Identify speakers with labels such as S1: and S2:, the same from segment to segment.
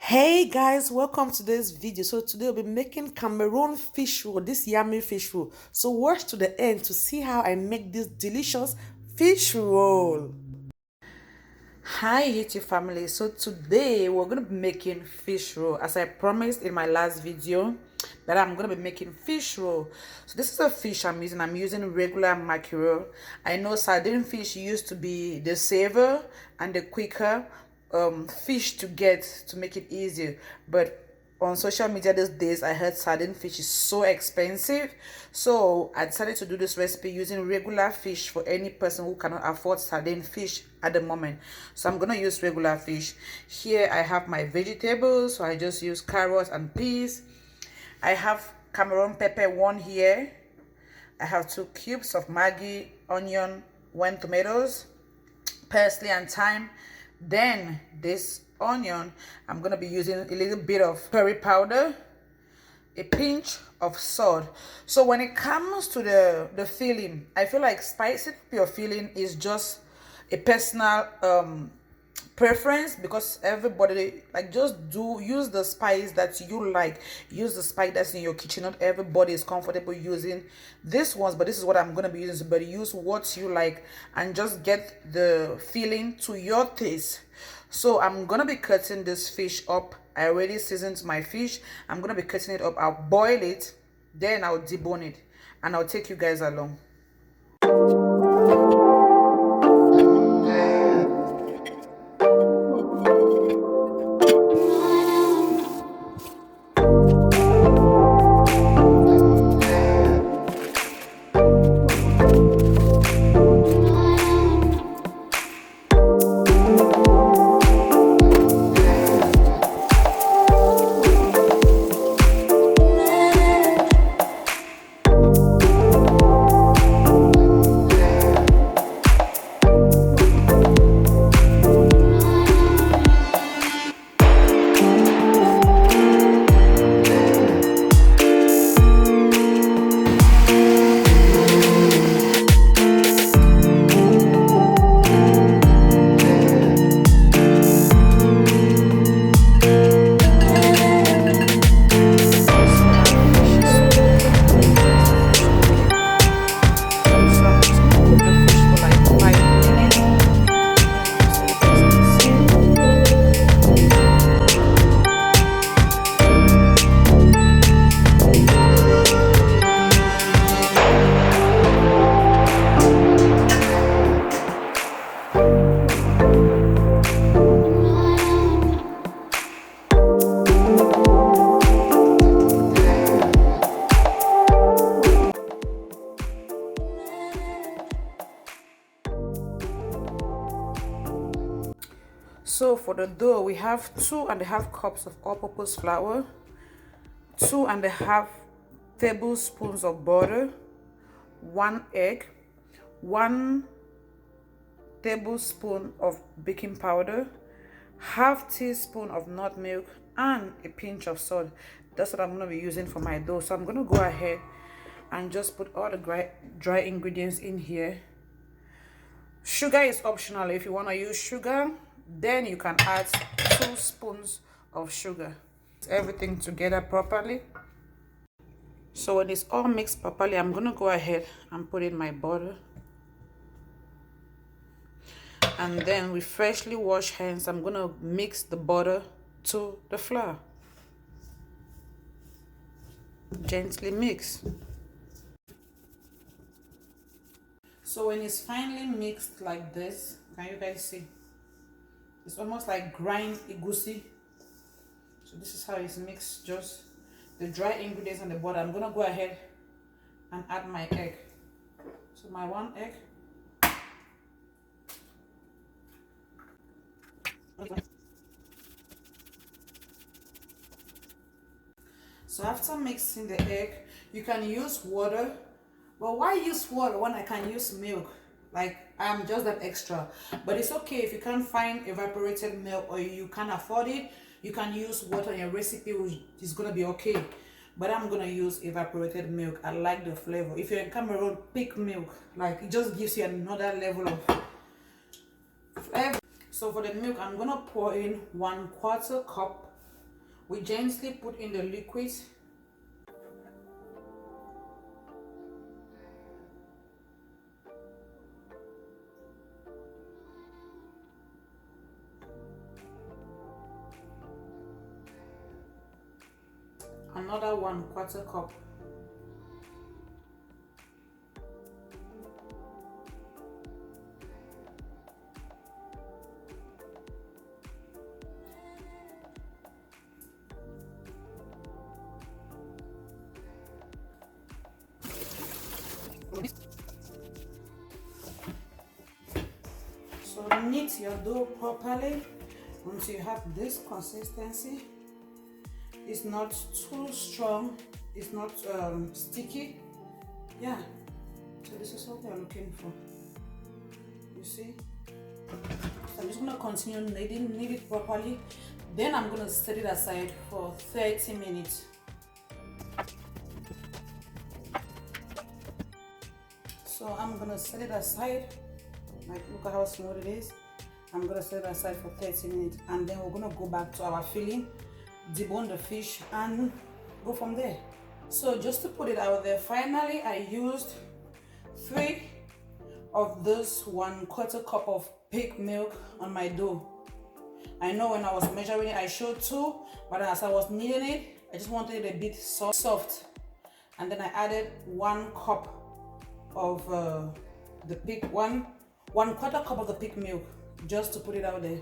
S1: Hey guys, welcome to this video. So today we'll be making Cameroon fish roll, this yummy fish roll. So watch to the end to see how I make this delicious fish roll. Hi YouTube family. So today we're going to be making fish roll as I promised in my last video that I'm going to be making fish roll. So this is a fish I'm using regular mackerel. I know sardine fish used to be the saver and the quicker fish to get to make it easier, but on social media these days I heard sardine fish is so expensive, so I decided to do this recipe using regular fish for any person who cannot afford sardine fish at the moment. So I'm gonna use regular fish. Here I have my vegetables, so I just use carrots and peas. I have Cameroon pepper, one here. I have 2 cubes of Maggi, onion, 1 tomatoes, parsley and thyme. Then this onion, I'm gonna be using a little bit of curry powder, a pinch of salt. So when it comes to the filling, I feel like spicy your filling is just a personal preference, because everybody like just use the spice that you like, use the spice that's in your kitchen. Not everybody is comfortable using this ones, but this is what I'm going to be using. But use what you like and just get the feeling to your taste. So I'm gonna be cutting this fish up. I already seasoned my fish. I'm gonna be cutting it up. I'll boil it, then I'll debone it, and I'll take you guys along. So for the dough, we have 2½ cups of all-purpose flour, 2½ tablespoons of butter, 1 egg, 1 tablespoon of baking powder, ½ teaspoon of nutmeg, and a pinch of salt. That's what I'm going to be using for my dough. So I'm going to go ahead and just put all the dry ingredients in here. Sugar is optional. If you want to use sugar, then you can add 2 spoons of sugar. Everything together properly. So when it's all mixed properly, I'm gonna go ahead and put in my butter, and then with freshly washed hands I'm gonna mix the butter to the flour. Gently mix. So when it's finely mixed like this, can you guys see? It's almost like grind egusi. So this is how it's mixed, just the dry ingredients and the butter. I'm gonna go ahead and add my egg. So my 1 egg. So after mixing the egg, you can use water. But why use water when I can use milk? Like, I'm just that extra. But it's okay if you can't find evaporated milk or you can't afford it. You can use water in your recipe, which is gonna be okay. But I'm gonna use evaporated milk. I like the flavor. If you're in Cameroon, pick milk. Like, it just gives you another level of flavor. So for the milk, I'm gonna pour in 1/4 cup We gently put in the liquid. Another 1/4 cup. So knead your dough properly until you have this consistency. It's not too strong, it's not sticky. Yeah, so this is what we're looking for. You see? So I'm just gonna continue knead it properly. Then I'm gonna set it aside for 30 minutes. So I'm gonna set it aside. Like, look at how smooth it is. I'm gonna set it aside for 30 minutes, and then we're gonna go back to our filling, debone the fish, and go from there. So just to put it out there, finally I used 3 of this 1/4 cup of pig milk on my dough. I know when I was measuring it, I showed 2, but as I was kneading it, I just wanted it a bit soft. And then I added 1 cup of the pig, 1/4 cup of the pig milk, just to put it out there.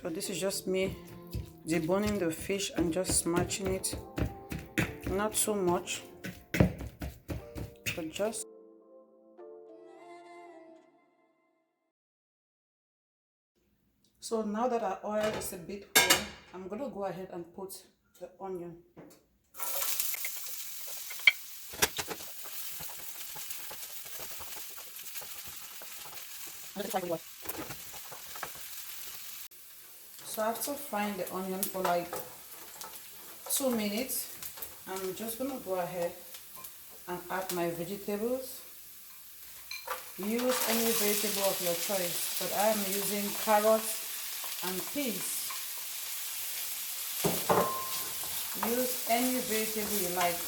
S1: So this is just me deboning the fish and just smashing it. Not too much, but just. So now that our oil is a bit warm, I'm gonna go ahead and put the onion. So after frying the onion for like 2 minutes, I'm just gonna go ahead and add my vegetables. Use any vegetable of your choice, but I am using carrots and peas. Use any vegetable you like.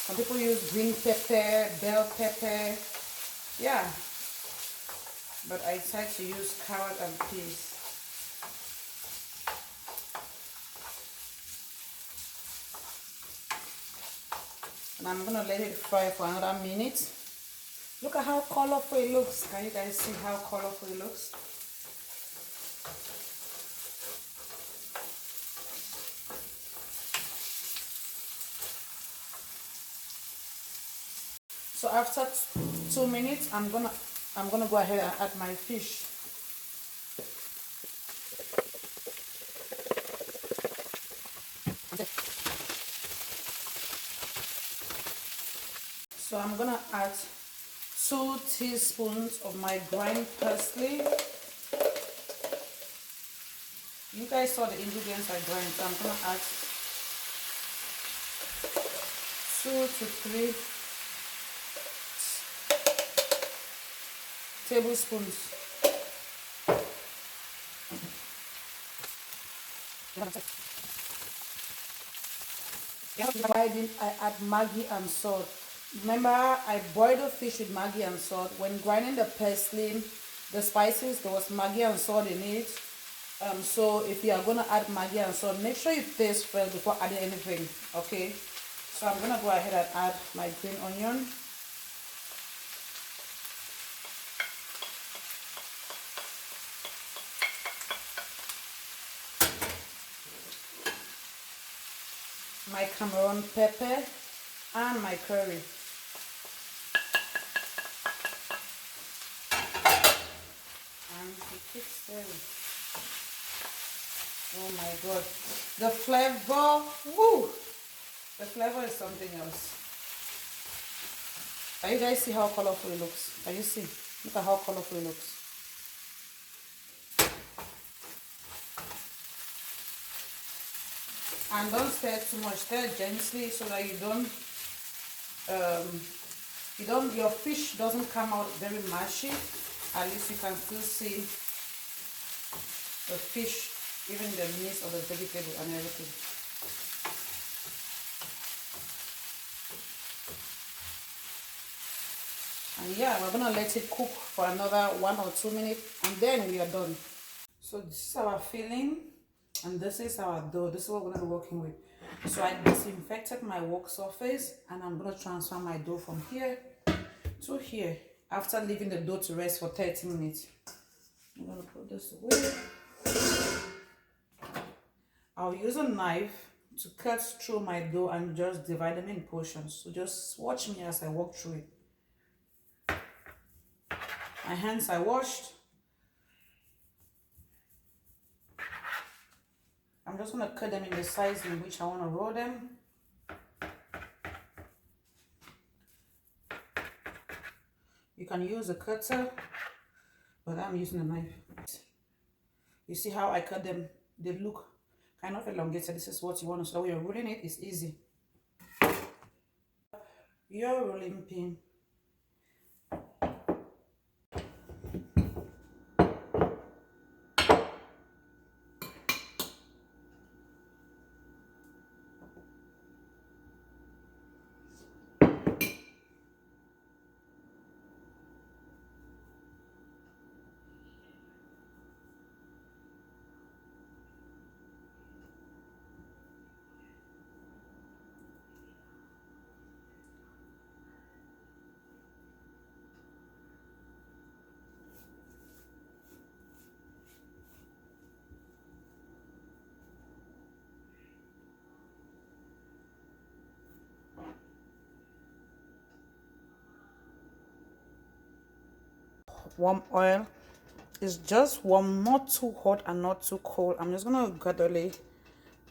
S1: Some people use green pepper, bell pepper, yeah, but I try to use carrot and peas. And I'm gonna let it fry for another minute. Look at how colorful it looks. Can you guys see how colorful it looks? So after 2 minutes, I'm gonna go ahead and add my fish. So I'm gonna add 2 teaspoons of my ground parsley. You guys saw the ingredients I grind, so I'm gonna add 2 to 3 tablespoons. I add Maggi and salt. Remember, I boiled the fish with Maggi and salt. When grinding the parsley, the spices, there was Maggi and salt in it. So if you are going to add Maggi and salt, make sure you taste first before adding anything, okay? So I'm going to go ahead and add my green onion. My Cameroon pepper and my curry. And we keep stirring. Oh my god. The flavor, woo! The flavor is something else. Can you guys see how colorful it looks? Can you see? Look at how colorful it looks. And don't stir too much. Stir gently so that you don't You don't, your fish doesn't come out very mushy. At least you can still see the fish, even the meat of the vegetable and everything. And yeah, we're gonna let it cook for another 1 or 2 minutes, and then we are done. So this is our filling, and this is our dough. This is what we're gonna be working with. So I disinfected my work surface, and I'm gonna transfer my dough from here to here after leaving the dough to rest for 30 minutes. I'm gonna put this away. I'll use a knife to cut through my dough and just divide them in portions. So just watch me as I walk through it. My hands are washed. I'm just gonna cut them in the size in which I want to roll them. You can use a cutter, but I'm using a knife. You see how I cut them? They look kind of elongated. This is what you want. So when you're rolling it, it's easy. Your rolling pin. Warm oil. It's just warm, not too hot and not too cold. I'm just gonna gradually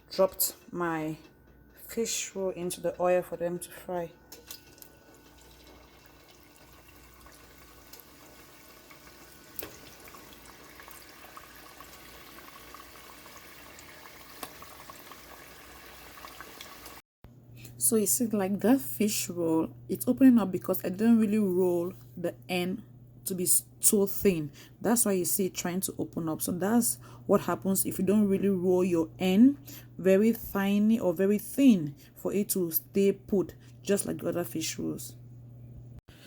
S1: drop my fish roll into the oil for them to fry. So you see, like that fish roll, it's opening up because I didn't really roll the end to be so thin. That's why you see it trying to open up. So that's what happens if you don't really roll your end very tiny or very thin for it to stay put, just like the other fish rolls.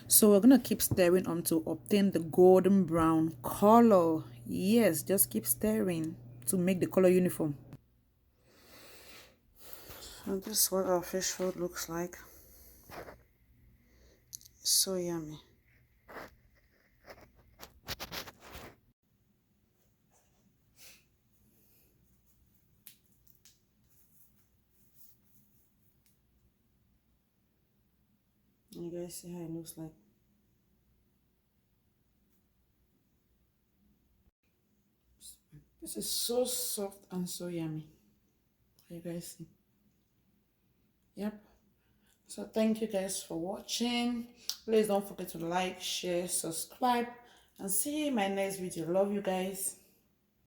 S1: So we're gonna keep stirring until obtain the golden brown color. Yes, just keep stirring to make the color uniform. And this is what our fish roll looks like. It's so yummy. You guys see how it looks like. This is so soft and so yummy. You guys see? Yep. So thank you guys for watching. Please don't forget to like, share, subscribe, and see you in my next video. Love you guys.